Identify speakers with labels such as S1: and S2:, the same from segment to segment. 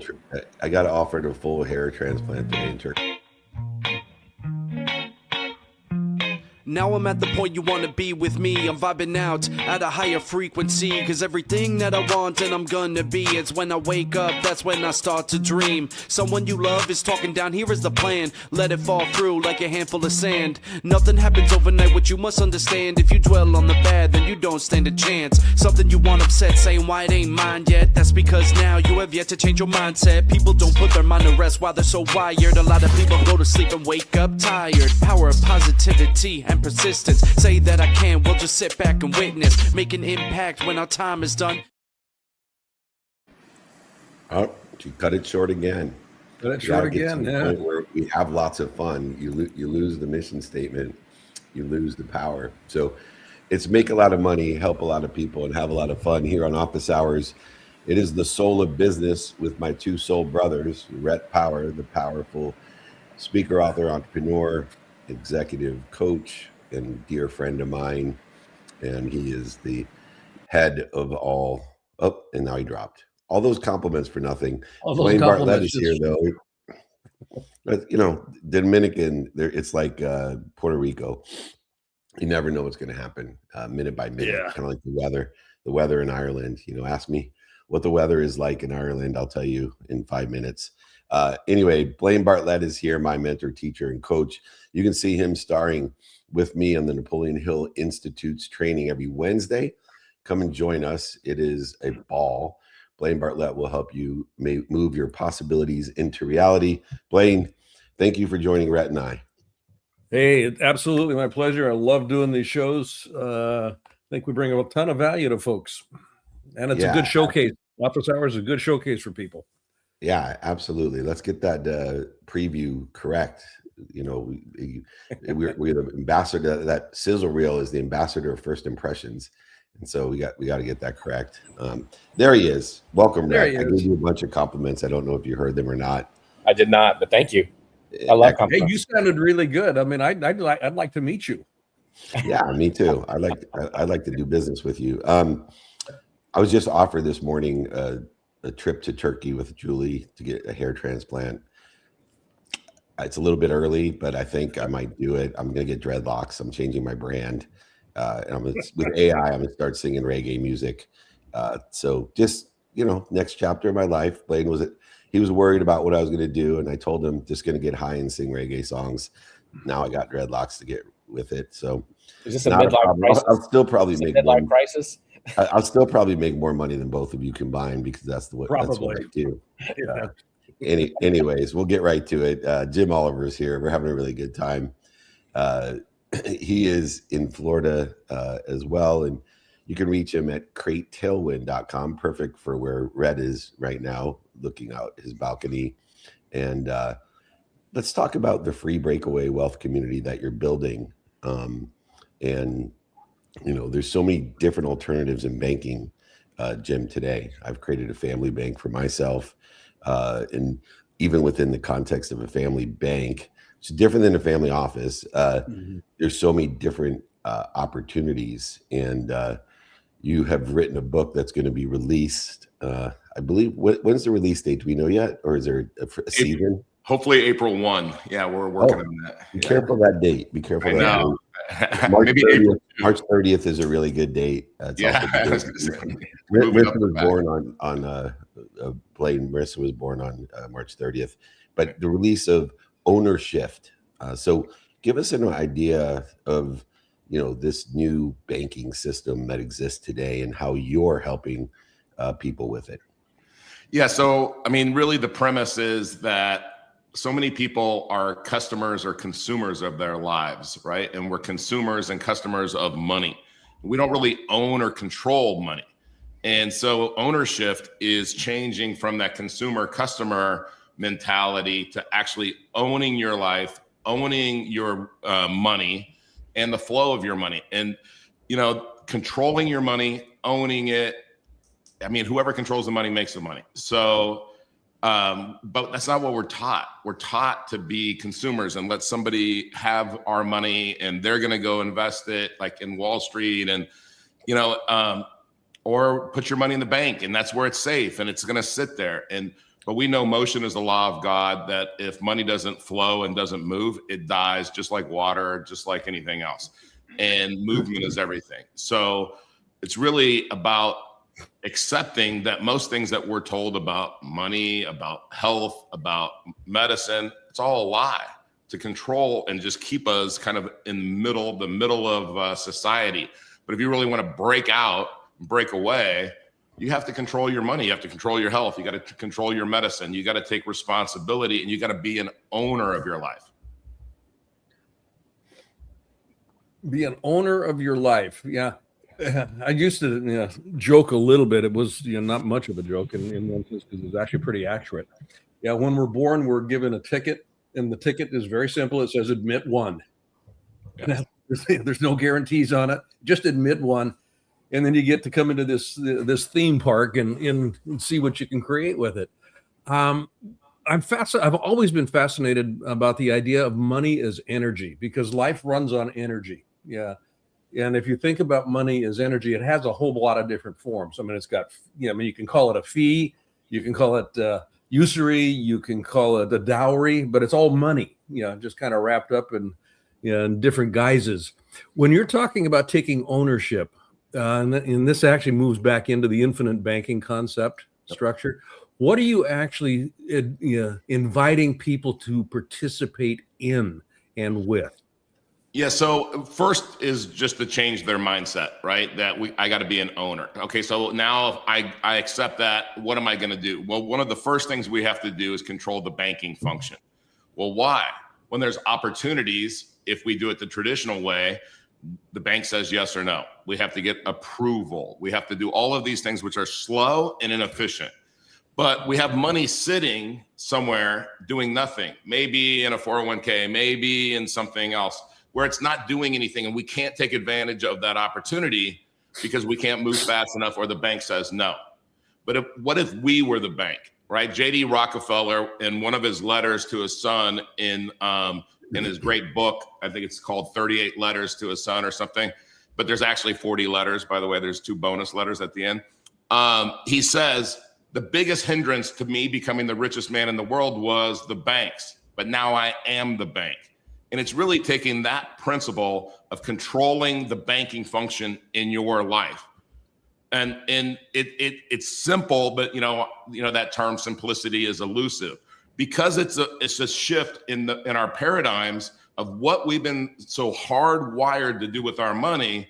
S1: So I got offered a full hair transplant today in Turkey.
S2: Now I'm at the point you wanna be with me. I'm vibing out at a higher frequency, cause everything that I want and I'm gonna be, it's when I wake up, that's when I start to dream. Someone you love is talking down, here is the plan. Let it fall through like a handful of sand. Nothing happens overnight, what you must understand. If you dwell on the bad, then you don't stand a chance. Something you want upset, saying why it ain't mine yet. That's because now you have yet to change your mindset. People don't put their mind to rest while they're so wired. A lot of people go to sleep and wake up tired. Power of positivity and persistence. Say that I can, we'll just sit back and witness. Make an impact when our time is done.
S1: Oh, you cut it short again.
S3: Cut it short again, yeah.
S1: Where we have lots of fun. You lose the mission statement. You lose the power. So it's make a lot of money, help a lot of people, and have a lot of fun here on Office Hours. It is the soul of business with my two soul brothers, Rhett Power, the powerful speaker, author, entrepreneur, executive coach, and dear friend of mine. And he is the head of all. Oh, and now he dropped. All those compliments for nothing. Blaine Bartlett is here, though. But, you know, Dominican, it's like Puerto Rico. You never know what's going to happen minute by minute. Yeah. Kind of like the weather in Ireland. You know, ask me what the weather is like in Ireland. I'll tell you in 5 minutes. Anyway, Blaine Bartlett is here, my mentor, teacher, and coach. You can see him starring with me on the Napoleon Hill Institute's training every Wednesday. Come and join us. It is a ball. Blaine Bartlett will help you move your possibilities into reality. Blaine, thank you for joining Rhett and I.
S3: Hey, absolutely my pleasure. I love doing these shows. I think we bring a ton of value to folks. And it's a good showcase. Office Hours is a good showcase for people.
S1: Yeah, absolutely. Let's get that preview correct. You know, we're the ambassador. That sizzle reel is the ambassador of first impressions, and so we got to get that correct. There he is. Welcome, Rhett. I gave you a bunch of compliments. I don't know if you heard them or not.
S4: I did not, but thank you. I love compliments.
S3: Hey, you sounded really good. I mean, I'd like to meet you.
S1: Yeah, me too. I'd like to do business with you. I was just offered this morning a trip to Turkey with Julie to get a hair transplant. It's a little bit early, but I think I might do it. I'm going to get dreadlocks. I'm changing my brand. And with AI, I'm going to start singing reggae music. So just, you know, next chapter of my life. Blaine he was worried about what I was going to do. And I told him just going to get high and sing reggae songs. Now I got dreadlocks to get with it. So
S4: is this a midlife crisis?
S1: I'll still probably make
S4: midlife crisis.
S1: I'll still probably make more money than both of you combined because that's what I do.
S3: Yeah.
S1: Anyways, we'll get right to it. Jim Oliver is here. We're having a really good time. He is in Florida as well, and you can reach him at CreateTailwind.com. Perfect for where Rhett is right now, looking out his balcony. And let's talk about the free Breakaway Wealth community that you're building. And you know, there's so many different alternatives in banking, Jim. Today, I've created a family bank for myself. And even within the context of a family bank, it's different than a family office. There's so many different opportunities, and you have written a book that's going to be released. I believe. When's the release date? Do we know yet, or is there a season?
S5: Hopefully April 1. Yeah, we're working on that.
S1: Be careful that date. Be careful that date. March 30th is a really good date. Marissa was born on Blaine. Marissa was born on March 30th. But the release of Ownership. So give us an idea of, you know, this new banking system that exists today and how you're helping people with it.
S5: Yeah. So, I mean, really the premise is that so many people are customers or consumers of their lives, right? And we're consumers and customers of money. We don't really own or control money. And so ownership is changing from that consumer customer mentality to actually owning your life, owning your money and the flow of your money. And, you know, controlling your money, owning it. I mean, whoever controls the money makes the money. So, but that's not what we're taught. We're taught to be consumers and let somebody have our money and they're going to go invest it like in Wall Street and, you know, or put your money in the bank and that's where it's safe and it's going to sit there. And But we know motion is a law of God, that if money doesn't flow and doesn't move, it dies, just like water, just like anything else. And movement is everything. So it's really about accepting that most things that we're told about money, about health, about medicine, it's all a lie to control and just keep us kind of in the middle of society. But if you really want to break out, break away, you have to control your money. You have to control your health. You got to control your medicine. You got to take responsibility, and you got to be an owner of your life.
S3: Be an owner of your life. Yeah. I used to joke a little bit. It was not much of a joke in one sense, because it was actually pretty accurate. Yeah. When we're born, we're given a ticket, and the ticket is very simple. It says admit one. Yes. There's no guarantees on it. Just admit one. And then you get to come into this theme park and see what you can create with it. I've always been fascinated about the idea of money as energy, because life runs on energy. Yeah. And if you think about money as energy, it has a whole lot of different forms. I mean, it's got, you can call it a fee, you can call it usury, you can call it a dowry, but it's all money, just kind of wrapped up in different guises. When you're talking about taking ownership, and this actually moves back into the infinite banking concept structure, what are you actually inviting people to participate in and with?
S5: Yeah. So first is just to change their mindset, right? That I got to be an owner. Okay. So now if I accept that, what am I going to do? Well, one of the first things we have to do is control the banking function. Well, why? When there's opportunities, if we do it the traditional way, the bank says yes or no. We have to get approval. We have to do all of these things, which are slow and inefficient. But we have money sitting somewhere doing nothing, maybe in a 401k, maybe in something else where it's not doing anything, and we can't take advantage of that opportunity because we can't move fast enough, or the bank says no. But what if we were the bank, right? J.D. Rockefeller, in one of his letters to his son in his great book, I think it's called 38 Letters to His Son or something, but there's actually 40 letters, by the way. There's 2 bonus letters at the end. He says, the biggest hindrance to me becoming the richest man in the world was the banks, but now I am the bank. And it's really taking that principle of controlling the banking function in your life. And it's simple, but that term simplicity is elusive, because it's a shift in our paradigms of what we've been so hardwired to do with our money.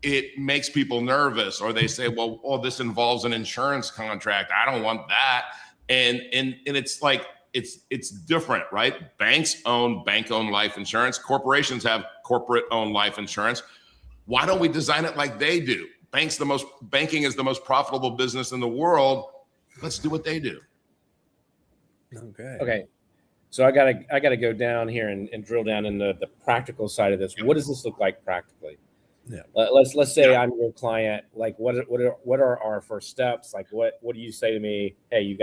S5: It makes people nervous, or they say, well, this involves an insurance contract. I don't want that. And it's like, it's different, right? Banks own bank-owned life insurance. Corporations have corporate-owned life insurance. Why don't we design it like they do? Banking is the most profitable business in the world. Let's do what they do.
S4: Okay. So I gotta go down here and drill down in the practical side of this. What does this look like practically? Yeah. Let's say I'm your client. Like, what are our first steps? Like, what do you say to me? Hey,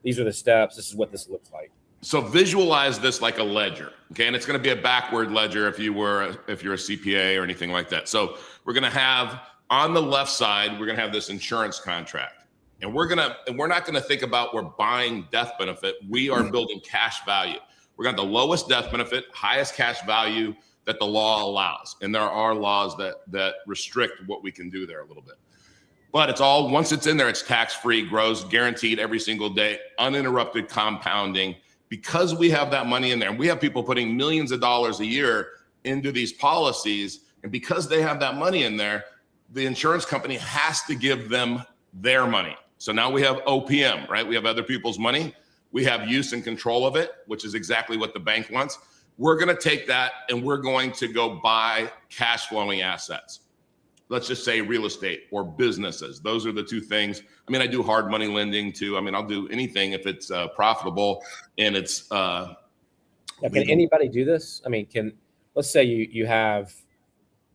S4: these are the steps. This is what this looks like.
S5: So visualize this like a ledger, okay? And it's going to be a backward ledger if you're a CPA or anything like that. So we're going to have on the left side, we're going to have this insurance contract, and we're not going to think about we're buying death benefit. We are building cash value. We're going to have the lowest death benefit, highest cash value that the law allows, and there are laws that restrict what we can do there a little bit. But it's all, once it's in there, it's tax-free, grows guaranteed every single day, uninterrupted compounding, because we have that money in there. And we have people putting millions of dollars a year into these policies. And because they have that money in there, the insurance company has to give them their money. So now we have OPM, right? We have other people's money. We have use and control of it, which is exactly what the bank wants. We're going to take that and we're going to go buy cash flowing assets. Let's just say real estate or businesses. Those are the 2 things. I mean, I do hard money lending too. I mean, I'll do anything if it's profitable and it's.
S4: Can anybody do this? I mean, let's say you have,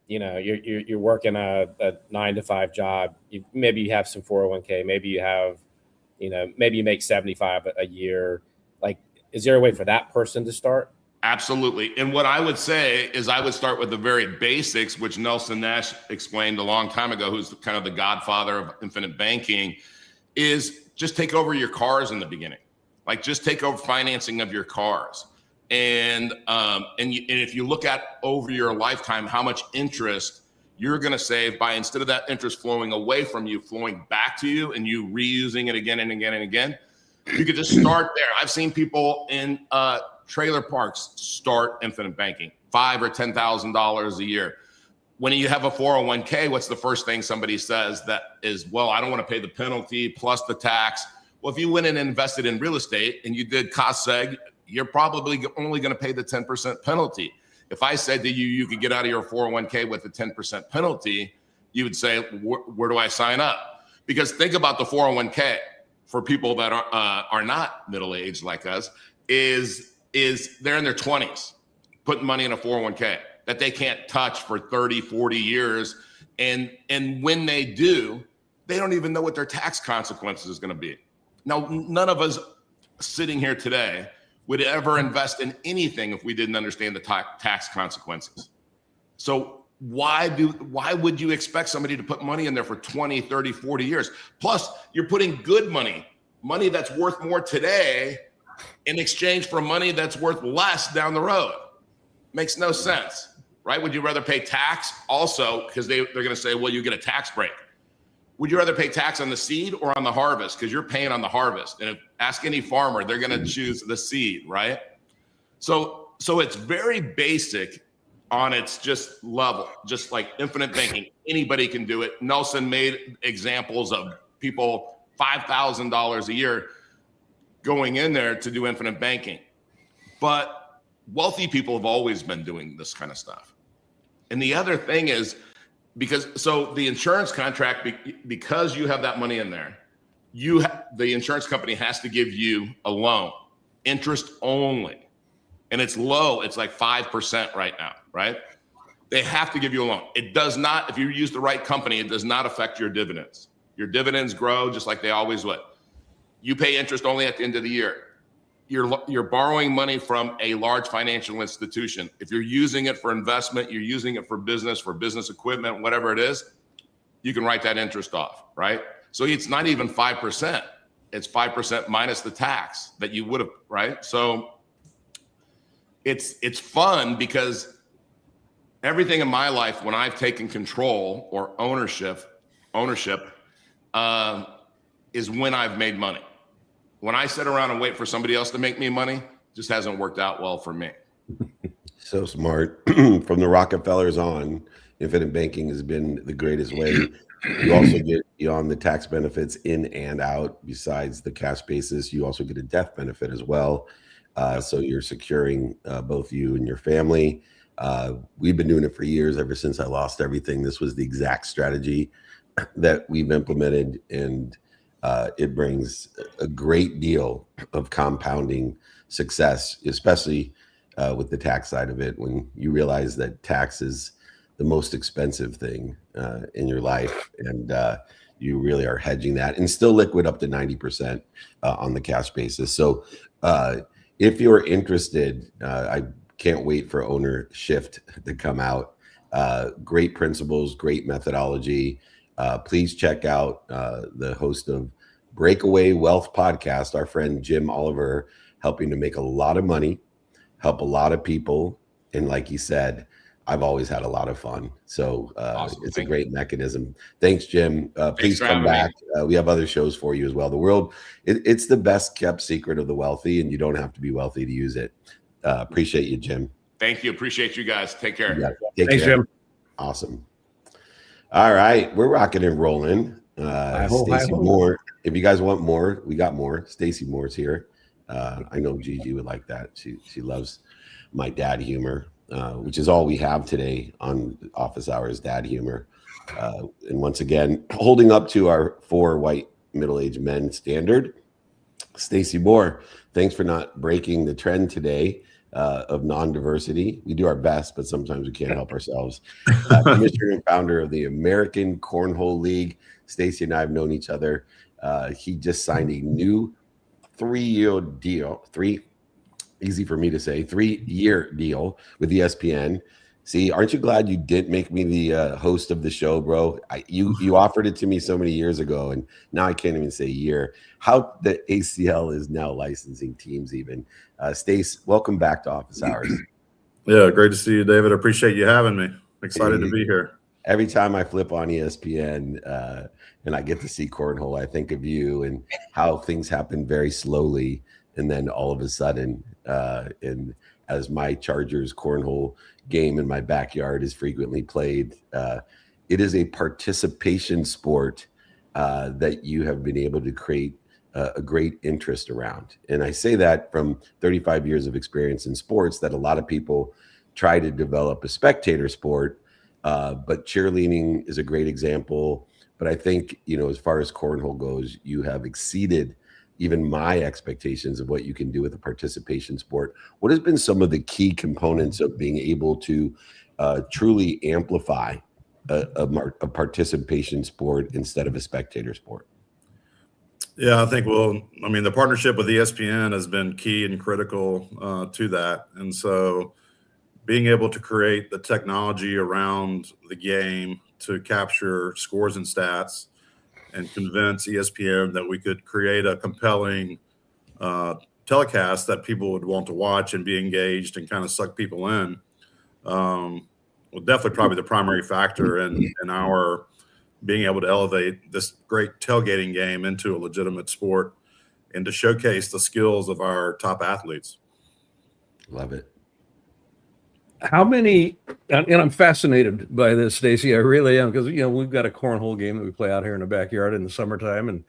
S4: you're working a 9-to-5 job. Maybe you have some 401k. Maybe you have, maybe you make 75 a year. Like, is there a way for that person to start?
S5: Absolutely. And what I would say is I would start with the very basics, which Nelson Nash explained a long time ago, who's kind of the godfather of infinite banking, is just take over your cars in the beginning. Like just take over financing of your cars. And if you look at over your lifetime, how much interest you're going to save by, instead of that interest flowing away from you, flowing back to you and you reusing it again and again and again, you could just start there. I've seen people in trailer parks start infinite banking, $5,000 or $10,000 a year. When you have a 401k, what's the first thing somebody says that is, well, I don't want to pay the penalty plus the tax. Well, if you went in and invested in real estate and you did cost seg, you're probably only going to pay the 10% penalty. If I said to you, you could get out of your 401k with a 10% penalty, you would say, where do I sign up? Because think about the 401k for people that are not middle-aged like us, is they're in their 20s putting money in a 401k that they can't touch for 30, 40 years. And when they do, they don't even know what their tax consequences is going to be. Now, none of us sitting here today would ever invest in anything if we didn't understand the tax consequences. So why would you expect somebody to put money in there for 20, 30, 40 years? Plus, you're putting good money that's worth more today in exchange for money that's worth less down the road. Makes no sense, right? Would you rather pay tax also, because they're going to say, well, you get a tax break. Would you rather pay tax on the seed or on the harvest? Because you're paying on the harvest. And ask any farmer, they're going to choose the seed, right? So it's very basic on its just level, just like infinite banking. Anybody can do it. Nelson made examples of people $5,000 a year going in there to do infinite banking. But wealthy people have always been doing this kind of stuff. And the other thing is, so the insurance contract, because you have that money in there, the insurance company has to give you a loan, interest only. And it's low. It's like 5% right now, right? They have to give you a loan. It does not, if you use the right company, it does not affect your dividends. Your dividends grow just like they always would. You pay interest only at the end of the year. You're borrowing money from a large financial institution. If you're using it for investment, you're using it for business equipment, whatever it is, you can write that interest off, right? So it's not even 5%. It's 5% minus the tax that you would have, right? So it's fun because everything in my life, when I've taken control or ownership is when I've made money. When I sit around and wait for somebody else to make me money, just hasn't worked out well for me.
S1: So smart. From the Rockefellers on, infinite banking has been the greatest way. You also get beyond the tax benefits in and out. Besides the cash basis, you also get a death benefit as well. So you're securing both you and your family. We've been doing it for years, ever since I lost everything. This was the exact strategy that we've implemented, and it brings a great deal of compounding success, especially with the tax side of it, when you realize that tax is the most expensive thing in your life, and you really are hedging that, and still liquid up to 90% on the cash basis. So if you're interested, I can't wait for Owner Shift to come out. Great principles, great methodology. Please check out the host of Breakaway Wealth podcast, our friend Jim Oliver, helping to make a lot of money, help a lot of people. And like he said, I've always had a lot of fun. So awesome. It's a great mechanism. Thanks, Jim. Please come back. We have other shows for you as well. The world, it's the best kept secret of the wealthy, and you don't have to be wealthy to use it. Appreciate you, Jim.
S5: Thank you. Appreciate you guys. Take care.
S3: Thanks, Jim.
S1: Awesome. All right. We're rocking and rolling. Stacy Moore. If you guys want more, we got more. Stacy Moore's here. I know Gigi would like that. She loves my dad humor, which is all we have today on Office Hours, dad humor. And once again, holding up to our 4 white middle-aged men standard, Stacy Moore, thanks for not breaking the trend today of non-diversity. We do our best, but sometimes we can't help ourselves. Commissioner and founder of the American Cornhole League. Stacy and I have known each other. He just signed a new 3-year deal, easy for me to say, 3-year deal with ESPN. See, aren't you glad you didn't make me the host of the show, bro? You offered it to me so many years ago, and now I can't even say year. How the ACL is now licensing teams even. Stace, welcome back to Office Hours.
S6: Yeah, great to see you, David. I appreciate you having me. Excited to be here.
S1: Every time I flip on ESPN and I get to see cornhole, I think of you and how things happen very slowly, and then all of a sudden, and as my Chargers cornhole game in my backyard is frequently played, it is a participation sport that you have been able to create a great interest around. And I say that from 35 years of experience in sports, that a lot of people try to develop a spectator sport, but cheerleading is a great example. But I think, as far as cornhole goes, you have exceeded even my expectations of what you can do with a participation sport. What has been some of the key components of being able to truly amplify a participation sport instead of a spectator sport?
S6: Yeah, I think, the partnership with ESPN has been key and critical to that. And so being able to create the technology around the game to capture scores and stats and convince ESPN that we could create a compelling telecast that people would want to watch and be engaged and kind of suck people in, definitely probably the primary factor in our being able to elevate this great tailgating game into a legitimate sport and to showcase the skills of our top athletes.
S1: Love it.
S3: How many, and I'm fascinated by this, Stacey, I really am, because, we've got a cornhole game that we play out here in the backyard in the summertime. And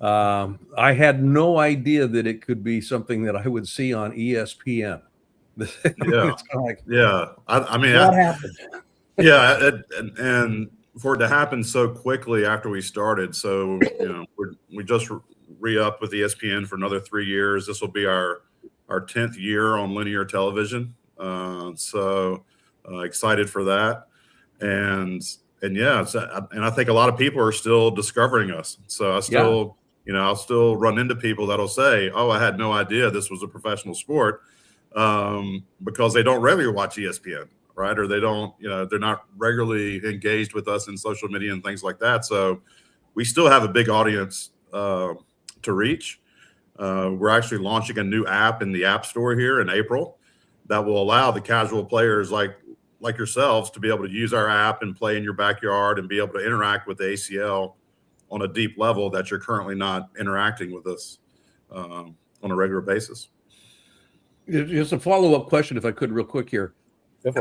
S3: I had no idea that it could be something that I would see on ESPN.
S6: Yeah.
S3: It's kind of like,
S6: yeah.
S3: What happened?
S6: Yeah. And for it to happen so quickly after we started. So, we just re-upped with ESPN for another 3 years. This will be our 10th year on linear television. So excited for that. And yeah, and I think a lot of people are still discovering us. So I still, I'll still run into people that'll say, "Oh, I had no idea this was a professional sport," because they don't regularly watch ESPN, right? Or they don't, they're not regularly engaged with us in social media and things like that. So we still have a big audience to reach. We're actually launching a new app in the App Store here in April that will allow the casual players like yourselves to be able to use our app and play in your backyard and be able to interact with the ACL on a deep level that you're currently not interacting with us on a regular basis.
S3: Just a follow-up question, if I could, real quick here.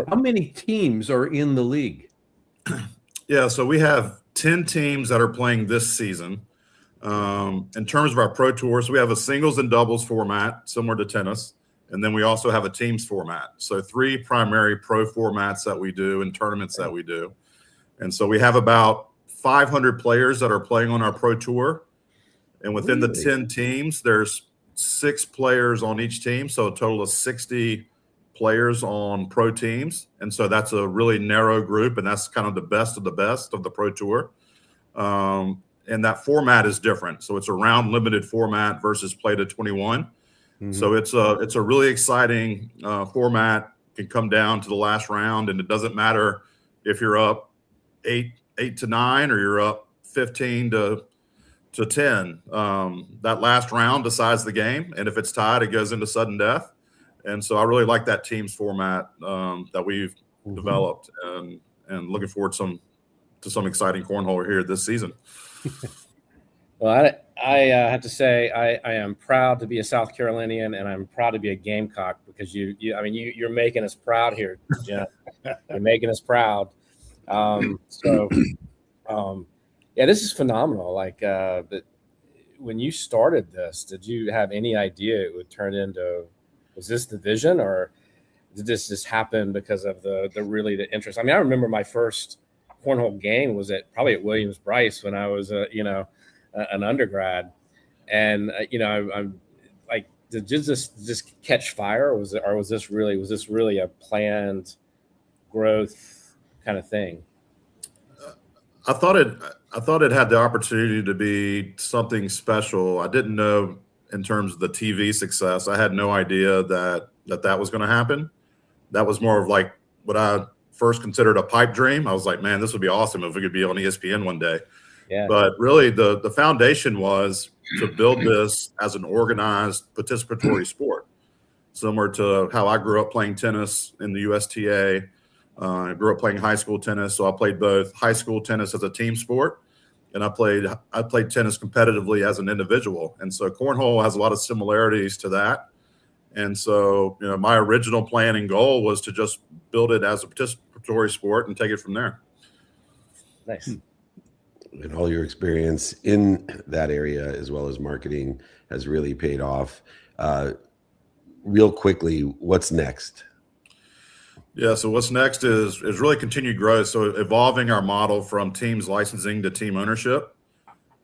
S3: How many teams are in the league?
S6: Yeah, so we have 10 teams that are playing this season. In terms of our pro tour, so we have a singles and doubles format, similar to tennis. And then we also have a teams format. So 3 primary pro formats that we do and tournaments that we do. And so we have about 500 players that are playing on our pro tour. And within the 10 teams, there's 6 players on each team. So a total of 60 players on pro teams. And so that's a really narrow group. And that's kind of the best of the pro tour. And that format is different. So it's a round limited format versus play to 21. Mm-hmm. So it's a really exciting format. Can come down to the last round, and it doesn't matter if you're up 8-9 or you're up 15 to 10. That last round decides the game, and if it's tied, it goes into sudden death. And so I really like that teams format that we've developed, and looking forward to some exciting cornhole here this season.
S4: Well, I have to say I am proud to be a South Carolinian, and I'm proud to be a Gamecock, because you're making us proud here, Jen. You're making us proud. This is phenomenal. Like, but when you started this, did you have any idea it would turn into? Was this the vision, or did this just happen because of the interest? I mean, I remember my first cornhole game was probably at Williams-Brice when I was an undergrad, and I'm like, did just catch fire, or was this really a planned growth kind of thing?
S6: I thought it had the opportunity to be something special. I didn't know in terms of the TV success. I had no idea that was going to happen. That was more of like what I first considered a pipe dream. I was like, man, this would be awesome if we could be on ESPN one day.
S4: Yeah.
S6: But really, the foundation was to build this as an organized participatory sport, similar to how I grew up playing tennis in the USTA. I grew up playing high school tennis, so I played both high school tennis as a team sport, and I played tennis competitively as an individual. And so cornhole has a lot of similarities to that. And so, my original plan and goal was to just build it as a participatory sport and take it from there.
S4: Nice.
S1: And all your experience in that area, as well as marketing, has really paid off. Real quickly, what's next?
S6: Yeah, so what's next is really continued growth. So evolving our model from teams licensing to team ownership.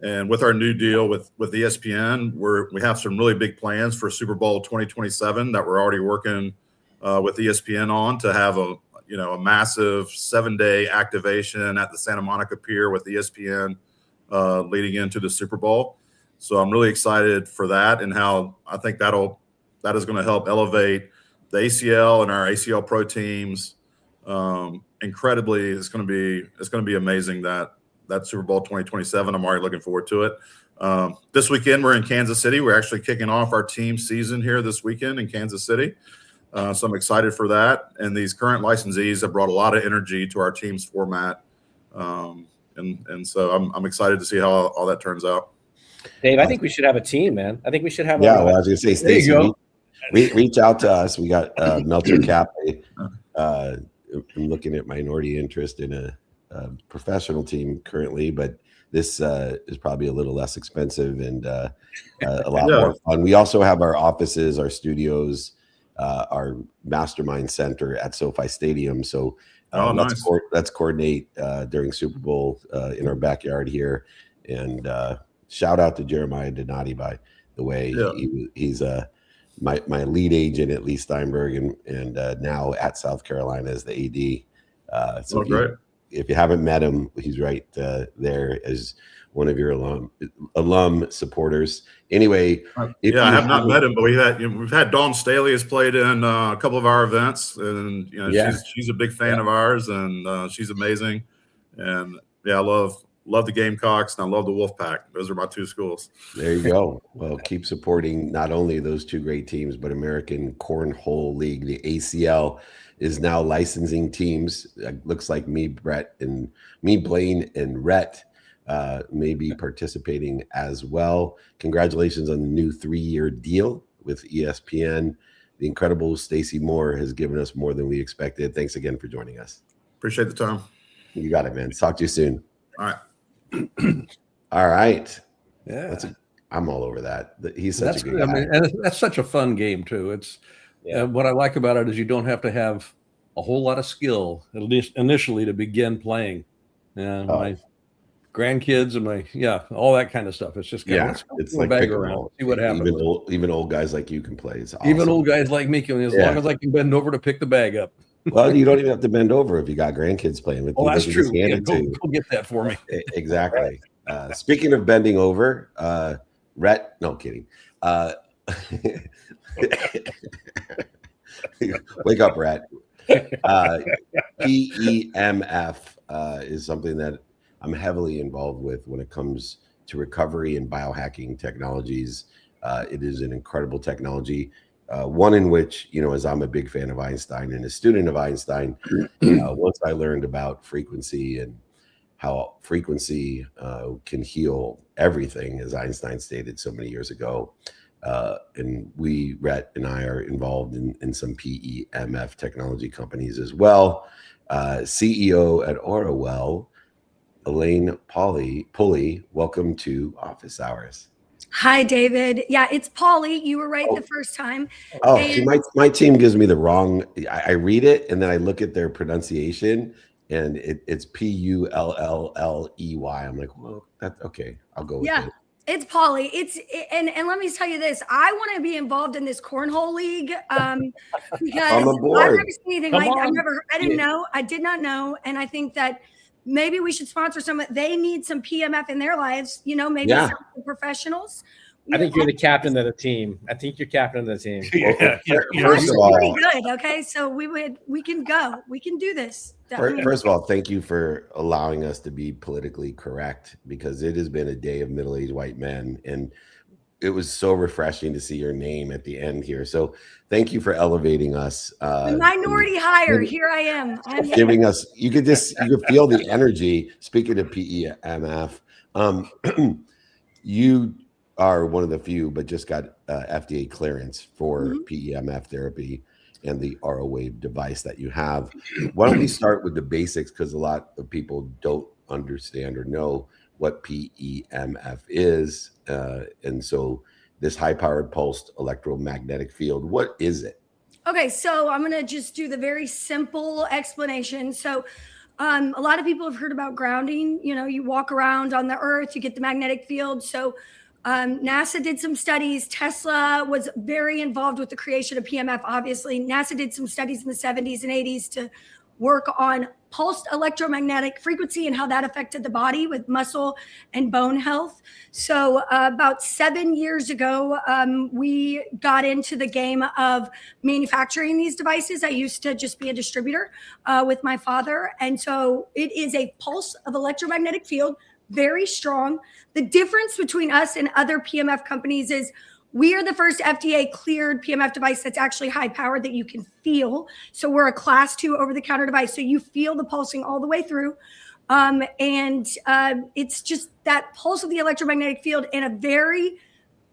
S6: And with our new deal with ESPN, we have some really big plans for Super Bowl 2027 that we're already working with ESPN on, to have a massive 7-day activation at the Santa Monica Pier with ESPN leading into the Super Bowl. So I'm really excited for that, and how I think that is going to help elevate the ACL and our ACL Pro teams incredibly. It's going to be amazing that Super Bowl 2027. I'm already looking forward to it. This weekend we're in Kansas City. We're actually kicking off our team season here this weekend in Kansas City. So I'm excited for that. And these current licensees have brought a lot of energy to our team's format. And so I'm excited to see how all that turns out.
S4: Dave, I think we should have a team, man. I think we should have
S1: Well, I was going to say, Stacey, reach out to us. We got Meltzer Cafe. I'm looking at minority interest in a professional team currently, but this is probably a little less expensive and a lot more fun. We also have our offices, our studios, our mastermind center at SoFi Stadium. So let's coordinate during Super Bowl in our backyard here. And shout out to Jeremiah Donati, by the way. Yeah. He's my lead agent at Lee Steinberg and now at South Carolina as the AD. So great. If you haven't met him, he's right there as one of your alum supporters. Anyway,
S6: I have not met him, but we've had Dawn Staley has played in a couple of our events, and she's a big fan of ours, and she's amazing. And I love the Gamecocks, and I love the Wolfpack. Those are my two schools.
S1: There you go. Well, keep supporting not only those two great teams, but American Cornhole League, the ACL. Is now licensing teams. Looks like Blaine, and Rhett may be participating as well. Congratulations on the new 3-year deal with ESPN. The incredible Stacey Moore has given us more than we expected. Thanks again for joining us.
S6: Appreciate the time.
S1: You got it, man. Talk to you soon.
S6: All right.
S1: All right.
S3: Yeah.
S1: I'm all over that. He's such a good guy.
S3: I mean, and that's such a fun game too. It's what I like about it is you don't have to have a whole lot of skill, at least initially, to begin playing. My grandkids and all that kind of stuff. It's just
S1: it's like
S3: bag around, see what happens.
S1: Even old guys like you can play. It's awesome.
S3: Even old guys like me can, as long as I can bend over to pick the bag up.
S1: Well, you don't even have to bend over if you got grandkids playing with you.
S3: Oh, that's true. Go get that for me.
S1: Exactly. Speaking of bending over, Rhett. No kidding. Wake up, Rhett. PEMF is something that I'm heavily involved with when it comes to recovery and biohacking technologies. It is an incredible technology, one in which, as I'm a big fan of Einstein and a student of Einstein, once I learned about frequency and how frequency can heal everything, as Einstein stated so many years ago. And Rhett and I are involved in some PEMF technology companies as well. CEO at Orwell, Elaine Pulley, welcome to Office Hours.
S7: Hi, David. Yeah, it's Polly. You were right the first time.
S1: Oh, see, my team gives me the wrong. I read it and then I look at their pronunciation and it's Pulley. I'm like, well, that's okay. I'll go with it.
S7: It's Polly. And let me tell you this. I want to be involved in this cornhole league because I've never seen anything. I did not know. And I think that maybe we should sponsor some. They need some PMF in their lives, maybe some professionals
S4: I think you're the captain of the team. I think you're captain of the team.
S1: First of all,
S7: pretty good. Okay, so we can go. We can do this.
S1: First of all, thank you for allowing us to be politically correct, because it has been a day of middle-aged white men, and it was so refreshing to see your name at the end here. So thank you for elevating us.
S7: The minority hire. Here I am.
S1: Giving us. You could feel the energy. Speaking of PEMF, you are one of the few, but just got FDA clearance for PEMF therapy and the RO wave device that you have. Why don't we start with the basics, because a lot of people don't understand or know what PEMF is. And so this high-powered pulsed electromagnetic field, what is it?
S7: Okay, so I'm going to just do the very simple explanation. So a lot of people have heard about grounding. You know, you walk around on the earth, you get the magnetic field. So NASA did some studies. Tesla was very involved with the creation of PMF, obviously. NASA did some studies in the 70s and 80s to work on pulsed electromagnetic frequency and how that affected the body with muscle and bone health. So about 7 years ago, we got into the game of manufacturing these devices. I used to just be a distributor with my father. And so it is a pulse of electromagnetic field, very strong. The difference between us and other PMF companies is we are the first FDA cleared PMF device that's actually high powered that you can feel. So we're a class 2 over the counter device. So you feel the pulsing all the way through. It's just that pulse of the electromagnetic field in a very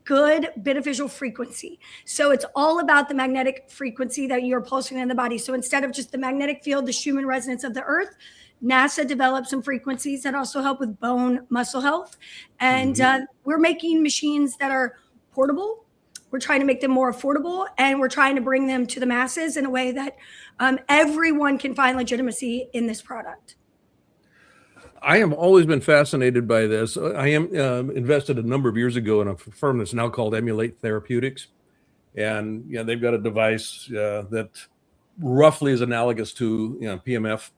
S7: good beneficial frequency. So it's all about the magnetic frequency that you're pulsing in the body. So instead of just the magnetic field, the Schumann resonance of the earth, NASA developed some frequencies that also help with bone muscle health. And we're making machines that are portable. We're trying to make them more affordable, and we're trying to bring them to the masses in a way that everyone can find legitimacy in this product.
S3: I have always been fascinated by this. I am invested a number of years ago in a firm that's now called Emulate Therapeutics. And they've got a device that roughly is analogous to PMF.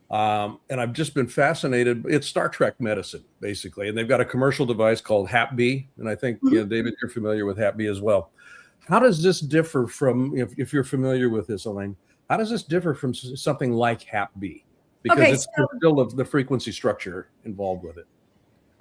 S3: And I've just been fascinated. It's Star Trek medicine, basically. And they've got a commercial device called HAP-B. And I think, David, you're familiar with HAP-B as well. How does this differ from, if you're familiar with this, Elaine, how does this differ from something like HAP-B? Because it's still the frequency structure involved with it.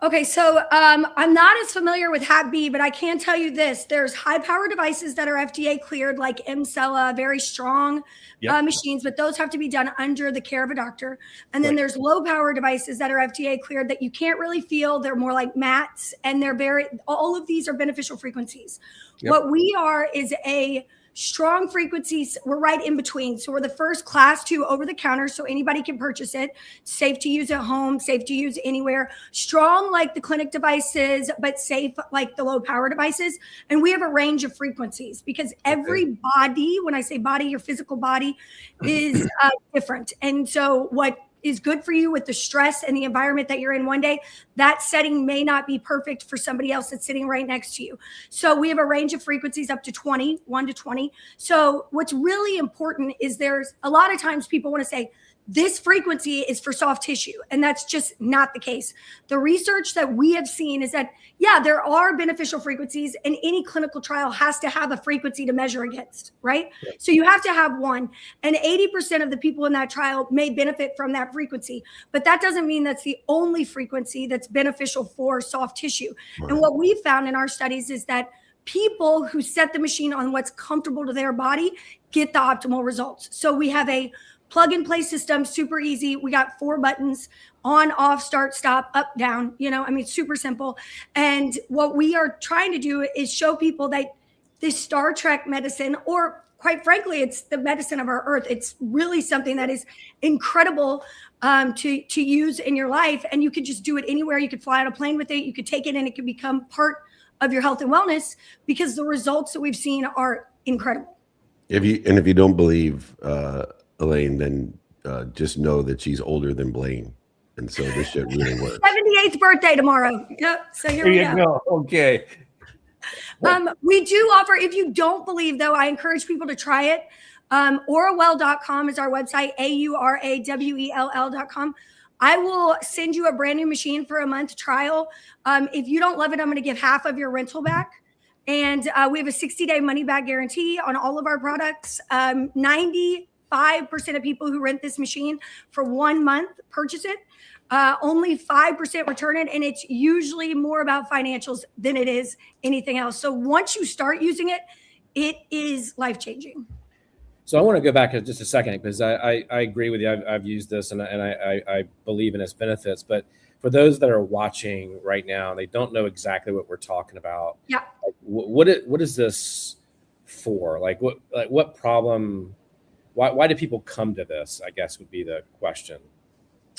S7: Okay, so I'm not as familiar with HAP-B, but I can tell you this. There's high-power devices that are FDA cleared, like MCELA, very strong machines, but those have to be done under the care of a doctor. And then there's low-power devices that are FDA cleared that you can't really feel. They're more like mats, and all of these are beneficial frequencies. What we are is a strong frequencies. We're right in between. So we're the first class 2 over the counter. So anybody can purchase it. Safe to use at home, safe to use anywhere. Strong like the clinic devices, but safe like the low power devices. And we have a range of frequencies because every body, when I say body, your physical body is different. And so what is good for you with the stress and the environment that you're in one day, that setting may not be perfect for somebody else that's sitting right next to you. So we have a range of frequencies up to 1 to 20. So what's really important is there's a lot of times people want to say, this frequency is for soft tissue. And that's just not the case. The research that we have seen is that, there are beneficial frequencies, and any clinical trial has to have a frequency to measure against, right? So you have to have one. And 80% of the people in that trial may benefit from that frequency. But that doesn't mean that's the only frequency that's beneficial for soft tissue. Right. And what we found in our studies is that people who set the machine on what's comfortable to their body get the optimal results. So we have a plug and play system, super easy. We got 4 buttons: on, off, start, stop, up, down, super simple. And what we are trying to do is show people that this Star Trek medicine, or quite frankly, it's the medicine of our earth. It's really something that is incredible to use in your life. And you could just do it anywhere. You could fly on a plane with it. You could take it and it could become part of your health and wellness, because the results that we've seen are incredible.
S1: If you don't believe Elaine, then just know that she's older than Blaine, and so this shit really works.
S7: 78th birthday tomorrow. Yep. So here we go.
S3: Okay.
S7: We do offer, if you don't believe, though, I encourage people to try it. Aurawell.com is our website, AURAWELL.com. I will send you a brand new machine for a month trial. If you don't love it, I'm going to give half of your rental back. And we have a 60-day money-back guarantee on all of our products. 95% of people who rent this machine for 1 month purchase it. Only 5% return it, and it's usually more about financials than it is anything else. So once you start using it, it is life-changing.
S4: So I want to go back just a second, because I agree with you. I've used this, and I believe in its benefits. But for those that are watching right now, and they don't know exactly what we're talking about,
S7: Yeah.
S4: like, what is this for? What problem? Why do people come to this, I guess, would be the question.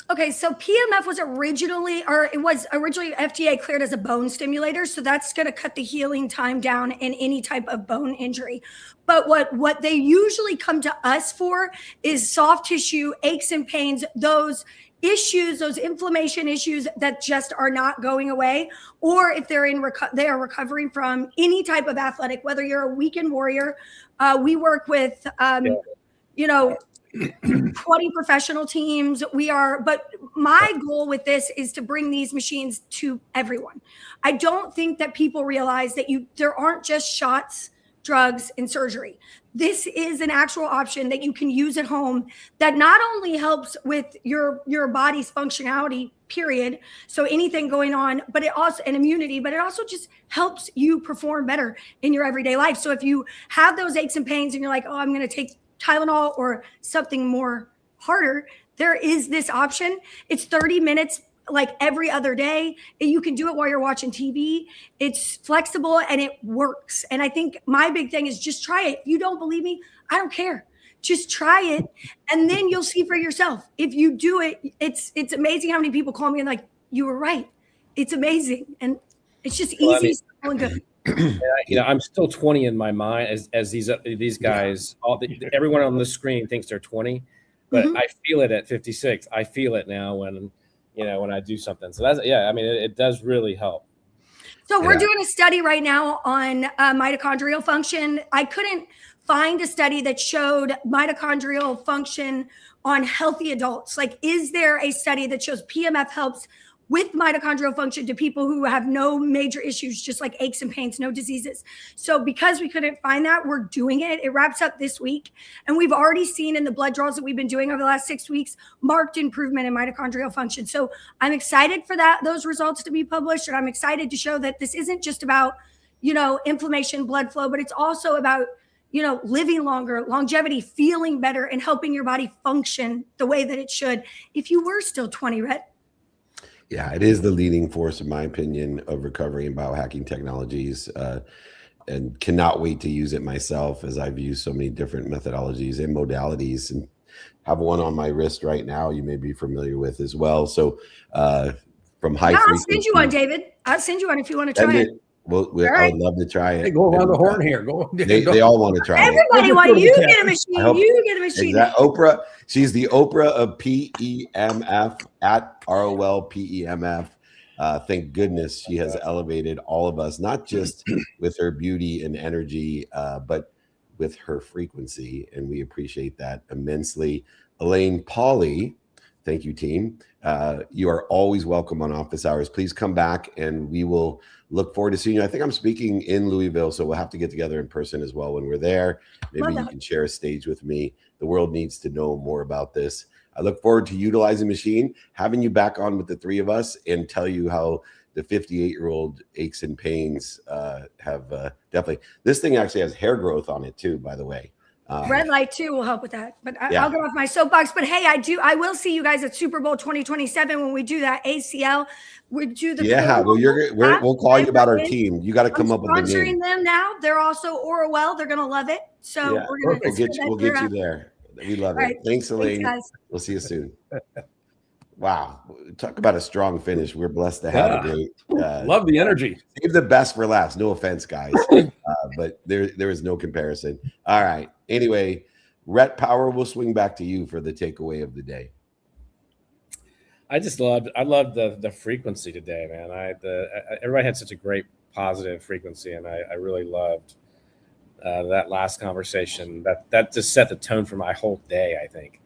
S7: Okay, so PMF was originally FDA cleared as a bone stimulator. So that's going to cut the healing time down in any type of bone injury. But what they usually come to us for is soft tissue, aches and pains, those issues, those inflammation issues that just are not going away. Or if they're they are recovering from any type of athletic, whether you're a weekend warrior, we work with, 20 professional teams. But my goal with this is to bring these machines to everyone. I don't think that people realize that there aren't just shots, drugs, and surgery. This is an actual option that you can use at home that not only helps with your body's functionality, period. So anything going on, but it also, and immunity, but it also just helps you perform better in your everyday life. So if you have those aches and pains and you're like, oh, I'm going to take Tylenol or something more harder, there is this option. It's 30 minutes like every other day. You can do it while you're watching TV. It's flexible and it works. And I think my big thing is just try it. If you don't believe me, I don't care. Just try it. And then you'll see for yourself. If you do it, it's amazing how many people call me and like, you were right. It's amazing. And it's just easy, simple, and good.
S4: I'm still 20 in my mind as these guys, everyone on the screen thinks they're 20, but I feel it at 56. I feel it now when I do something. So that's, it does really help.
S7: So we're doing a study right now on mitochondrial function. I couldn't find a study that showed mitochondrial function on healthy adults. Like, is there a study that shows PMF helps with mitochondrial function to people who have no major issues, just like aches and pains, no diseases? So because we couldn't find that, we're doing it. It wraps up this week. And we've already seen in the blood draws that we've been doing over the last 6 weeks, marked improvement in mitochondrial function. So I'm excited for those results to be published. And I'm excited to show that this isn't just about, inflammation, blood flow, but it's also about, living longer, longevity, feeling better, and helping your body function the way that it should. If you were still 20, Rhett.
S1: Yeah, it is the leading force, in my opinion, of recovery and biohacking technologies, and cannot wait to use it myself, as I've used so many different methodologies and modalities, and have one on my wrist right now you may be familiar with as well. So from high frequency.
S7: I'll send you one, David. I'll send you one if you want to try it.
S1: Well, I would love to try it.
S3: Hey, go around the horn here. Go.
S1: They all want to try it.
S7: Everybody wants you get a machine. You get a machine.
S1: Exactly. Oprah. She's the Oprah of PEMF at ROL PEMF. Thank goodness she has elevated all of us, not just with her beauty and energy, but with her frequency. And we appreciate that immensely. Elaine Pauly, thank you, team. You are always welcome on Office Hours. Please come back and we will look forward to seeing you. I think I'm speaking in Louisville, so we'll have to get together in person as well when we're there. Maybe you can share a stage with me. The world needs to know more about this. I look forward to utilizing the machine, having you back on with the three of us, and tell you how the 58-year-old aches and pains have definitely. This thing actually has hair growth on it too, by the way.
S7: Red light too will help with that, but I'll get off my soapbox. But hey, I will see you guys at Super Bowl 2027 when we do that ACL. We do the
S1: we'll call you about our team. You got to come up with a name.
S7: Sponsoring them now. They're also Orwell. They're gonna love it. So we'll get you there. We love it. Right. Thanks, Elaine. Thanks, we'll see you soon. Wow, talk about a strong finish. We're blessed to have a great.
S3: Love the energy.
S1: Save the best for last. No offense, guys, but there is no comparison. All right. Anyway, Rhett Power, we'll swing back to you for the takeaway of the day.
S4: I loved the frequency today, man. Everybody had such a great positive frequency, and I really loved that last conversation. That just set the tone for my whole day, I think.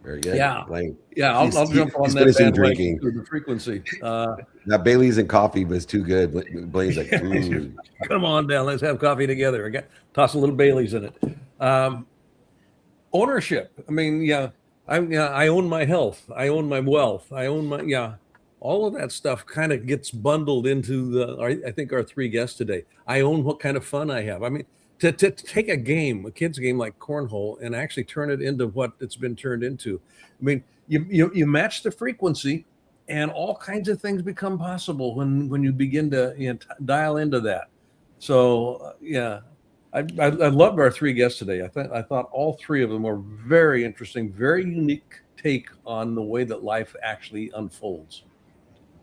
S1: Very good.
S3: Yeah.
S1: Blaine.
S3: Yeah, I'll jump on
S1: He's
S3: that
S1: finishing
S3: bandwagon
S1: drinking.
S3: through the frequency.
S1: That Bailey's and coffee was too good. Blaine's like,
S3: Come on down, let's have coffee together. I got toss a little Bailey's in it. Ownership. I mean, I own my health. I own my wealth. I own my all of that stuff kind of gets bundled into I think our three guests today. I own what kind of fun I have. I mean, to take a kid's game like cornhole, and actually turn it into what it's been turned into. I mean, you match the frequency, and all kinds of things become possible when you begin to dial into that. So I loved our three guests today. I thought all three of them were very interesting, very unique take on the way that life actually unfolds.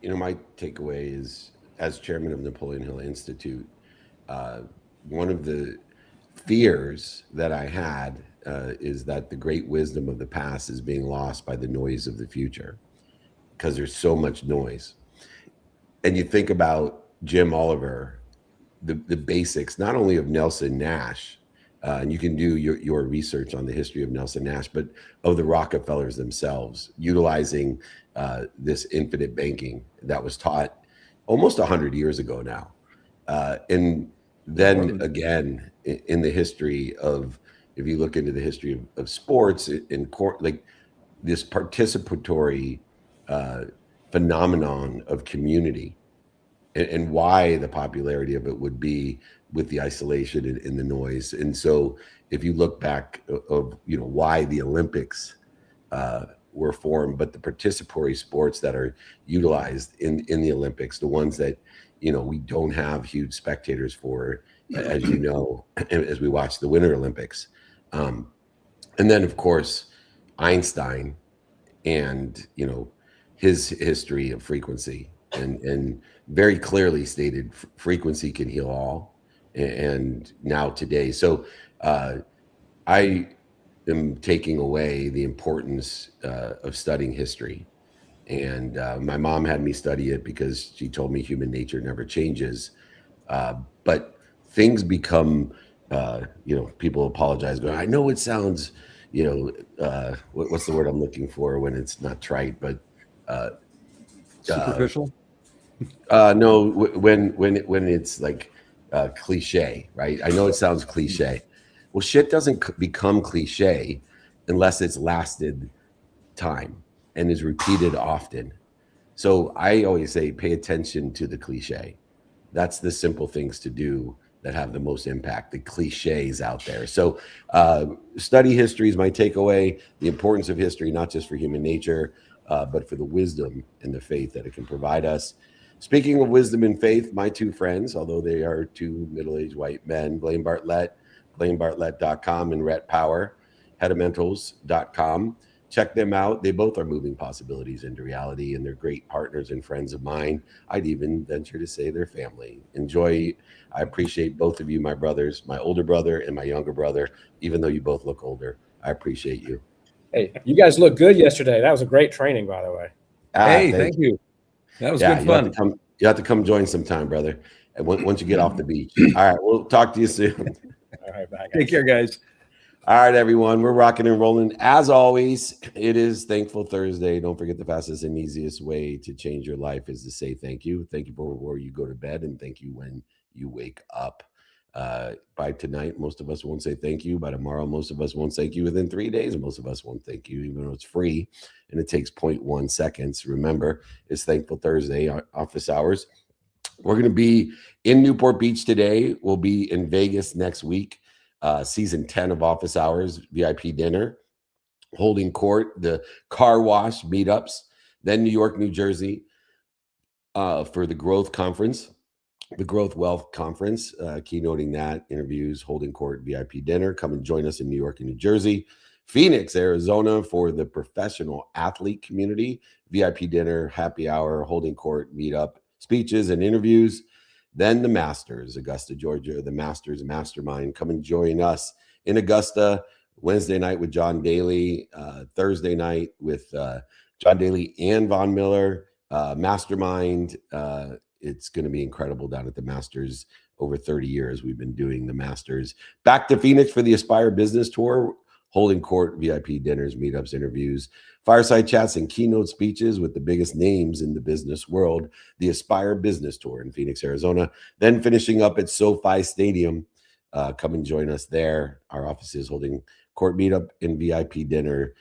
S1: My takeaway is, as chairman of Napoleon Hill Institute, one of the fears that I had is that the great wisdom of the past is being lost by the noise of the future, because there's so much noise. And you think about Jim Oliver, the basics, not only of Nelson Nash, and you can do your research on the history of Nelson Nash, but of the Rockefellers themselves, utilizing this infinite banking that was taught almost 100 years ago now. And then again, in the history of, if you look into the history of sports in court, like this participatory phenomenon of community, and why the popularity of it would be with the isolation and the noise. And so if you look back of, why the Olympics were formed, but the participatory sports that are utilized in the Olympics, the ones that, we don't have huge spectators for, as you know, as we watch the Winter Olympics. And then, of course, Einstein and, his history of frequency, and very clearly stated frequency can heal all. And now today. So I am taking away the importance of studying history. And my mom had me study it because she told me human nature never changes. But things become, people apologize, going, I know it sounds, what's the word I'm looking for when it's not trite, but
S3: superficial?
S1: No, when it's like cliche, right? I know it sounds cliche. Well, shit doesn't become cliche unless it's lasted time and is repeated often. So I always say, pay attention to the cliche. That's the simple things to do that have the most impact, the cliches out there. So study history is my takeaway, the importance of history, not just for human nature, but for the wisdom and the faith that it can provide us. Speaking of wisdom and faith, my two friends, although they are two middle-aged white men, Blaine Bartlett, BlaineBartlett.com, and Rhett Power, headamentals.com. Check them out. They both are moving possibilities into reality, and they're great partners and friends of mine. I'd even venture to say they're family. Enjoy. I appreciate both of you, my brothers, my older brother and my younger brother, even though you both look older. I appreciate you.
S4: Hey, you guys looked good yesterday. That was a great training, by the way.
S3: Hey, thank you. That was good fun.
S1: You have to come join sometime, brother. And once you get off the beach. All right, we'll talk to you soon.
S4: All right, bye, guys.
S3: Take care, guys.
S1: All right, everyone. We're rocking and rolling. As always, it is Thankful Thursday. Don't forget, the fastest and easiest way to change your life is to say thank you. Thank you before you go to bed, and thank you when you wake up. By tonight, most of us won't say thank you. By tomorrow, most of us won't thank you. Within 3 days, most of us won't thank you, even though it's free and it takes 0.1 seconds. Remember, it's Thankful Thursday, office hours. We're going to be in Newport Beach today. We'll be in Vegas next week. Season 10 of Office Hours, VIP dinner, holding court, the car wash meetups, then New York, New Jersey for the Growth Conference, the Growth Wealth Conference, keynoting that, interviews, holding court, VIP dinner. Come and join us in New York and New Jersey. Phoenix, Arizona for the professional athlete community, VIP dinner, happy hour, holding court, meetup, speeches and interviews. Then the Masters, Augusta, Georgia, the Masters Mastermind. Come and join us in Augusta, Wednesday night with John Daly, Thursday night with John Daly and Von Miller. Mastermind. It's going to be incredible down at the Masters. Over 30 years we've been doing the Masters. Back to Phoenix for the Aspire Business Tour. holding court, VIP dinners, meetups, interviews, fireside chats, and keynote speeches with the biggest names in the business world. The Aspire Business Tour in Phoenix, Arizona, then finishing up at SoFi Stadium. Come and join us there. Our office is holding court meetup and VIP dinner.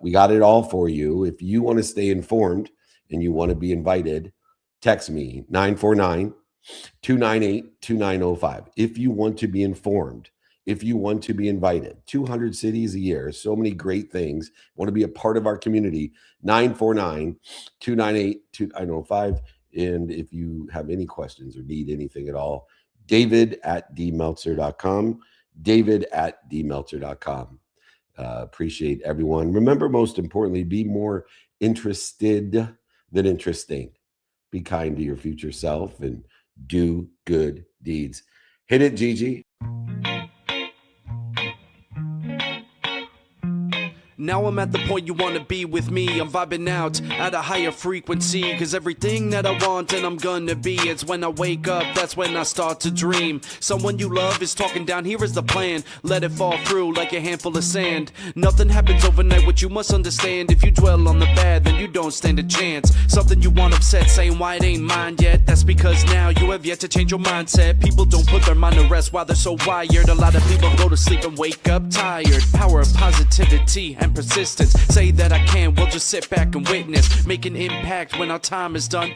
S1: We got it all for you. If you want to stay informed and you want to be invited, text me 949-298-2905. If you want to be informed, if you want to be invited, 200 cities a year, so many great things. Want to be a part of our community, 949-298-2905. And if you have any questions or need anything at all, david@dmeltzer.com, david@dmeltzer.com. Appreciate everyone. Remember, most importantly, be more interested than interesting. Be kind to your future self and do good deeds. Hit it, Gigi.
S2: Now I'm at the point you wanna be with me. I'm vibing out at a higher frequency, cause everything that I want and I'm gonna be, it's when I wake up, that's when I start to dream. Someone you love is talking down, here is the plan. Let it fall through like a handful of sand. Nothing happens overnight, what you must understand. If you dwell on the bad, then you don't stand a chance. Something you want upset, saying why it ain't mine yet. That's because now you have yet to change your mindset. People don't put their mind to rest while they're so wired. A lot of people go to sleep and wake up tired. Power of positivity and persistence. Say that I can, we'll just sit back and witness. Make an impact when our time is done.